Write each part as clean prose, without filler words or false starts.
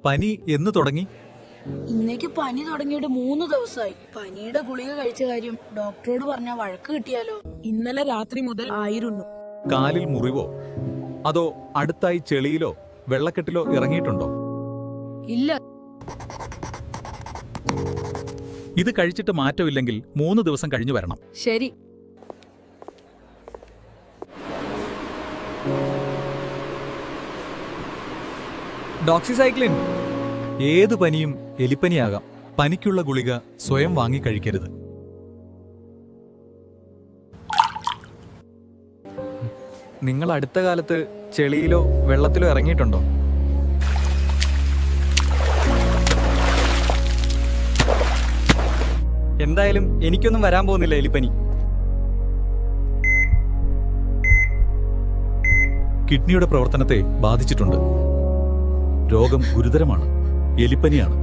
പനി എന്ന് തുടങ്ങി? ഇന്നേക്ക് പനി തുടങ്ങിയിട്ട് 3 ദിവസമായി. പനിയുടെ ഗുളിക കഴിച്ച കാര്യം ഡോക്ടറോട് പറഞ്ഞാൽ വഴക്ക് കിട്ടിയാലോ? ഇന്നലെ രാത്രി മുതൽ ആയിരുന്നു. കാലിൽ മുറിവോ അതോ അടുത്തായി ചെളിയിലോ വെള്ളക്കെട്ടിലോ ഇറങ്ങിയിട്ടുണ്ടോ? ഇല്ല. ഇത് കഴിച്ചിട്ട് മാറ്റമില്ലെങ്കിൽ 3 ദിവസം കഴിഞ്ഞു വരണം. ശരി. ഡോക്സിസൈക്ലിൻ. ഏത് പനിയും എലിപ്പനിയാകാം. പനിക്കുള്ള ഗുളിക സ്വയം വാങ്ങി കഴിക്കരുത്. നിങ്ങൾ അടുത്ത കാലത്ത് ചെളിയിലോ വെള്ളത്തിലോ ഇറങ്ങിയിട്ടുണ്ടോ? എന്തായാലും എനിക്കൊന്നും വരാൻ പോകുന്നില്ല എലിപ്പനി. കിഡ്നിയുടെ പ്രവർത്തനത്തെ ബാധിച്ചിട്ടുണ്ട്. രോഗം ഗുരുതരമാണ്. എലിപ്പനിയാണ്.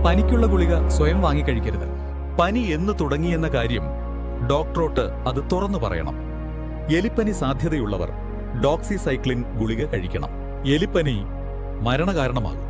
പനിക്കുള്ള ഗുളിക സ്വയം വാങ്ങി കഴിക്കരുത്. പനി എന്ന് തുടങ്ങിയെന്ന കാര്യം ഡോക്ടറോട്ട് അത് തുറന്നു പറയണം. എലിപ്പനി സാധ്യതയുള്ളവർ ഡോക്സിസൈക്ലിൻ ഗുളിക കഴിക്കണം. എലിപ്പനി മരണകാരണമാകും.